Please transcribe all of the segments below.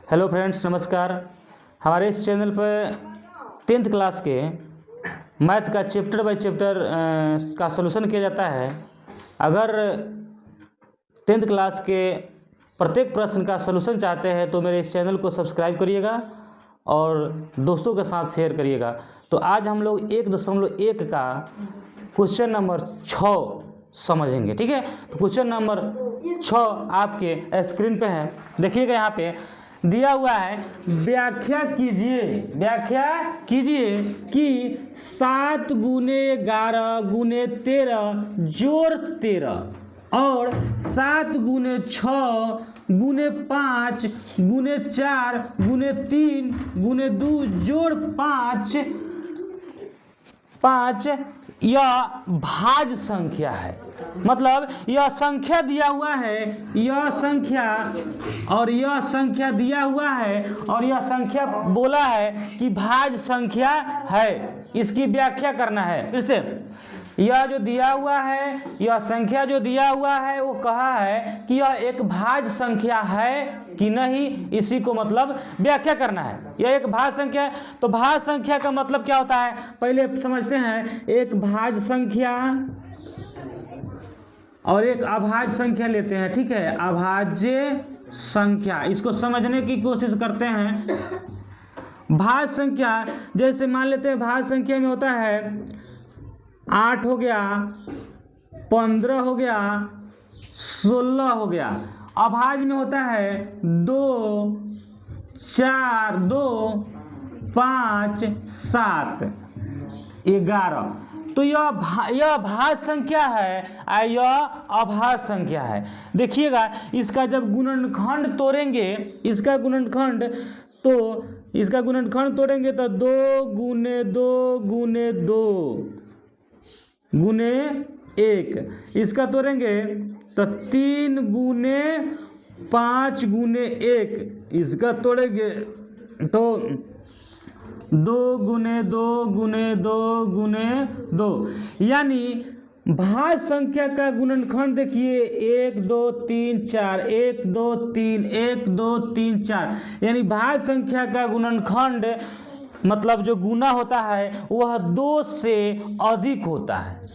Hello friends, नमस्कार। हमारे इस चैनल पर 10th क्लास के मैथ का चैप्टर बाय चैप्टर का सलूशन किया जाता है। अगर 10th क्लास के प्रत्येक प्रश्न का सलूशन चाहते हैं तो मेरे इस चैनल को सब्सक्राइब करिएगा और दोस्तों के साथ शेयर करिएगा। तो आज हम लोग 1.1 का क्वेश्चन नंबर 6 समझेंगे, ठीक है। तो क्वेश्चन नंबर 6 आपके स्क्रीन पे है, देखिएगा। यहाँ पे दिया हुआ है, व्याख्या कीजिए कि 7 गुने 11 गुने 13 जोड़ 13 और 7 गुने 6 गुने 5 गुने 4 गुने 3 गुने 2 जोड़ 5 यह भाज्य संख्या है। मतलब यह संख्या दिया हुआ है, यह संख्या और यह संख्या दिया हुआ है और यह संख्या बोला है कि भाज्य संख्या है। इसकी व्याख्या करना है। फिर से यह जो दिया हुआ है, यह संख्या जो दिया हुआ है वो कहा है कि यह एक भाज्य संख्या है कि नहीं, इसी को मतलब व्याख्या करना है। यह एक भाज्य संख्या है। तो भाज्य संख्या का मतलब क्या होता है, पहले समझते हैं। एक भाज्य संख्या और एक अभाज्य संख्या लेते हैं, ठीक है। अभाज्य संख्या, इसको समझने की कोशिश करते हैं। भाज्य संख्या जैसे मान लेते हैं, भाज्य संख्या में होता है 8 हो गया, 15 हो गया, 16 हो गया। अभाज्य में होता है 2, 4, 2, 5, 7, 11। तो यह भाज्य संख्या है और यह अभाज्य संख्या है। देखिएगा, इसका जब गुणनखंड तोड़ेंगे, इसका गुणनखंड तोड़ेंगे तो 2 गुने 2 गुने 2 गुने 1। इसका तोड़ेंगे तो 3 गुने 5 गुने 1। इसका तोड़ेंगे तो 2 गुने 2 गुने 2 गुने 2। यानी भाज्य संख्या का गुणनखंड देखिए 1 2 3 4, 1 2 3, 1 2 3 4। यानी भाज्य संख्या का गुणनखंड मतलब जो गुना होता है वह 2 से अधिक होता है।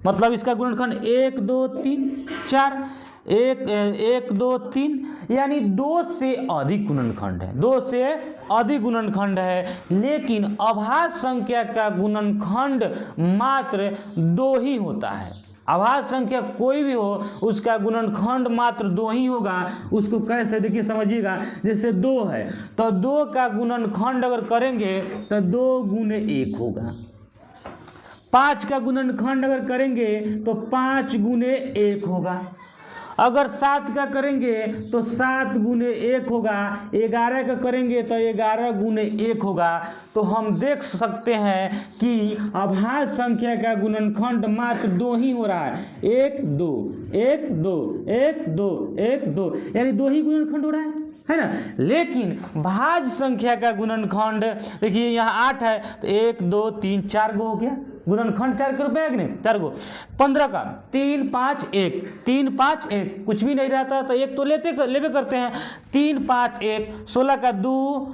मतलब इसका गुणनखंड 1 2 3 4, 1 2 3, यानी 2 से अधिक गुणनखंड है, 2 से अधिक गुणनखंड है। लेकिन अभाज्य संख्या का गुणनखंड मात्र 2 ही होता है। अभाज्य संख्या कोई भी हो, उसका गुणनखंड मात्र 2 ही होगा। उसको कैसे, देखिए समझिएगा। जैसे 2 है तो 2 का गुणनखंड अगर करेंगे तो 2 गुने 1 होगा। 5 का गुणनखंड अगर करेंगे तो 5 गुने 1 होगा। अगर 7 का करेंगे तो 7 गुने 1 होगा। 11 का करेंगे तो 11 गुने 1 होगा। तो हम देख सकते हैं कि अभाज्य संख्या का गुणनखंड मात्र 2 ही हो रहा है। 1 2 1 2 1 2 1 2, यानी 2 ही गुणनखंड हो रहा है ना। लेकिन भाज्य संख्या का गुणनखंड देखिए, यहाँ 8 है तो 1 2 3 4 गो हो गया। गुणनखंड 4 के रूप में, नहीं 4 गो। 15 का 3 5 1, 3 5 1, कुछ भी नहीं रहता तो 1 तो लेवे करते हैं। 3 5 1, 16 का 2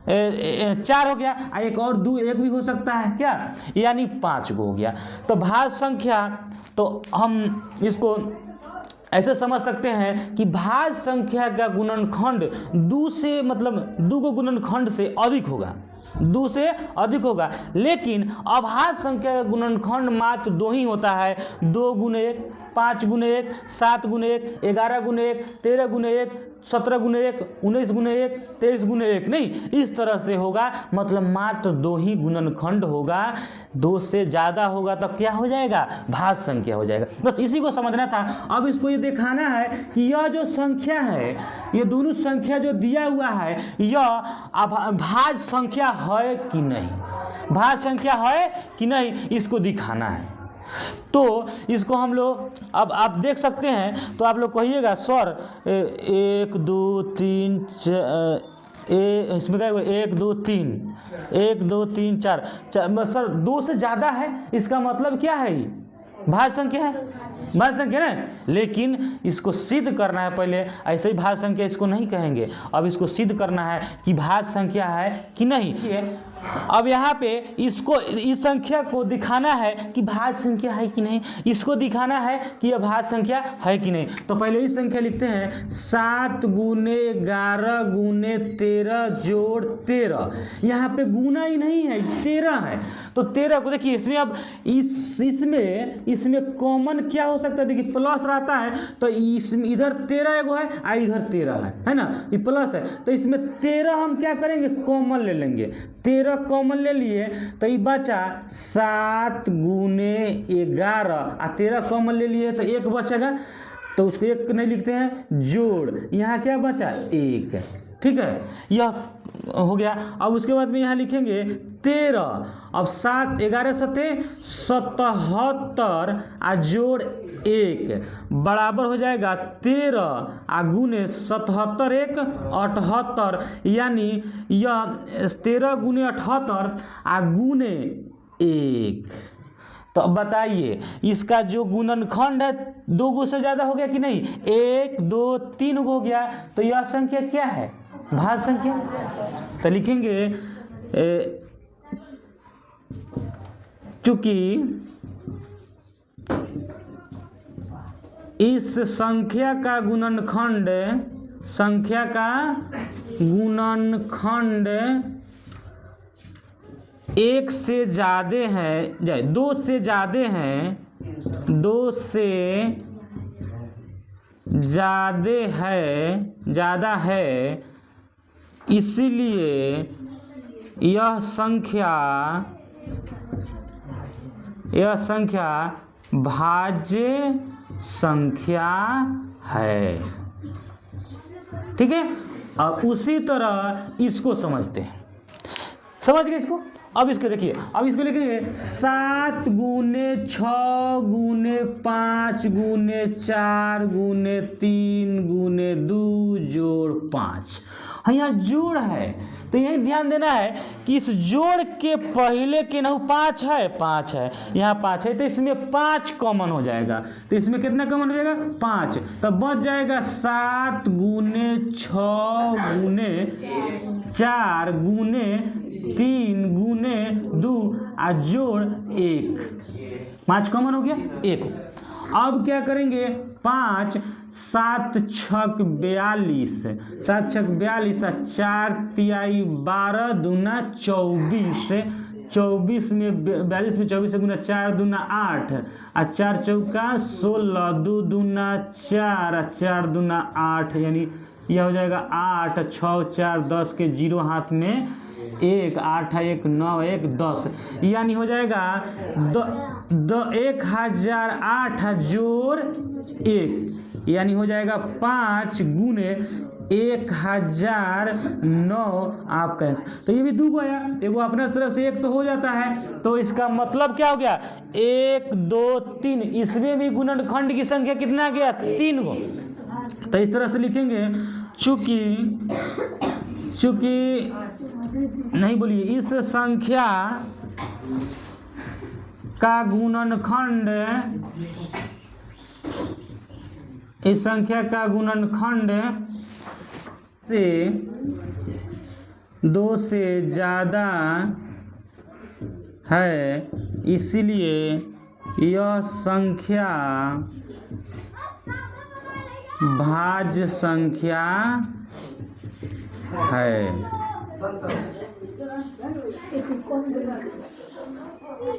4 हो गया। एक और 2 1 भी हो सकता है क्या, यानी 5 गो हो गया। तो भाज्य संख्या, तो हम इसको ऐसे समझ सकते हैं कि भाज्य संख्या का गुणनखंड 2 से, मतलब 2 को गुणनखंड से अधिक होगा, 2 से अधिक होगा। लेकिन अभाज्य संख्या का गुणनखंड मात्र 2 ही होता है। 2 गुने 1, 5 गुने 1, 7 गुने 1, 11 गुने 1, 13 गुने 1, 17 गुने 1, 19 गुने 1, 23 गुने 1, नहीं, इस तरह से होगा। मतलब मात्र 2 ही गुणनखंड होगा। 2 से ज़्यादा होगा तो क्या हो जाएगा, भाज्य संख्या हो जाएगा। बस इसी को समझना था। अब इसको ये दिखाना है कि यह जो संख्या है, ये दोनों संख्या जो दिया हुआ है, यह भाज्य संख्या है कि नहीं, भाज्य संख्या है कि नहीं, इसको दिखाना है। तो इसको हम लोग अब आप देख सकते हैं। तो आप लोग कहिएगा सर 1 2 3 इसमें क्या 1 2 3 1 2 3 4 सर 2 से ज़्यादा है, इसका मतलब क्या है, ये भाज्य संख्या है। भाज्य संख्या ना, लेकिन इसको सिद्ध करना है पहले। ऐसे ही भाज्य संख्या इसको नहीं कहेंगे, अब इसको सिद्ध करना है कि भाज्य संख्या है कि नहीं। अब यहाँ पे इसको, इस संख्या को दिखाना है कि भाज्य संख्या है कि नहीं, इसको दिखाना है कि यह भाज्य संख्या है कि नहीं। तो पहले इस संख्या लिखते हैं 7 गुने 11 गुने 13 जोड़ 13। यहाँ पे गुना ही नहीं है, 13 है। तो 13 को देखिए, इसमें अब इसमें कॉमन क्या हो सकता है, देखिए प्लस रहता है तो इसमें इधर 13 एगो है और इधर 13 है ना, ये प्लस है। तो इसमें 13 हम क्या करेंगे, कॉमन ले लेंगे। 13 कॉमन ले लिए तो ये बचा 7 गुने 11 और 13 कॉमन ले लिए तो 1 बचेगा, तो उसको 1 नहीं लिखते हैं, जोड़ यहाँ क्या बचा 1। ठीक है, यह हो गया। अब उसके बाद में यहाँ लिखेंगे 13। अब 7 11 7 77 आ जोड़ 1 बराबर हो जाएगा 13 आ गुने 77 1 78, यानी यह 13 गुने 78 आ गुने 1। तो अब बताइए इसका जो गुणनखंड है 2 गो से ज़्यादा हो गया कि नहीं, 1 2 3 हो गया। तो यह संख्या क्या है, भाज्य संख्या। तो लिखेंगे चूंकि इस संख्या का गुणनखंड 1 से ज़्यादा है, 2 से ज़्यादा है, 2 से ज़्यादा है, इसलिए यह संख्या भाज्य संख्या है। ठीक है, और उसी तरह इसको समझते हैं, समझ गए इसको। अब इसको देखिए, अब इसको लिखेंगे 7 गुने 6 गुने 5 गुने 4 गुने 3 गुने 2 जोड़ 5। हाँ, यहाँ जोड़ है तो यही ध्यान देना है कि इस जोड़ के पहले के ना 5 है, 5 है, यहाँ 5 है, तो इसमें 5 कॉमन हो जाएगा। तो इसमें कितना कॉमन हो जाएगा, 5। तब बच जाएगा 7 गुने 6 गुने 4 गुने 3 गुने 2 आ जोड़ 1। 5 कॉमन हो गया, 1। अब क्या करेंगे, 5 7 छक 42, 7 छक 42 और 4 तिहाई 12 दूना 24, 24 में 42 में 24 से गुना 4 दूना 8 और 4 चौका 16, 2 दूना 4 और 4 दूना 8, यानी यह हो जाएगा 8 6 4 10 के 0 हाथ में 1, 8 1 9 1 10, यानी हो जाएगा 1008 जोड़ 1, यानी हो जाएगा 5 गुने 1009 आपका। तो ये भी 2 गो आया, एगो अपने तरफ से 1 तो हो जाता है। तो इसका मतलब क्या हो गया, 1 2 3। इसमें भी गुणनखंड की संख्या कितना गया, 3 गो। तो इस तरह से लिखेंगे, चूंकि नहीं बोलिए, इस संख्या का गुणनखंड, इस संख्या का गुणनखंड से 2 से ज़्यादा है, इसलिए यह संख्या भाज्य संख्या है।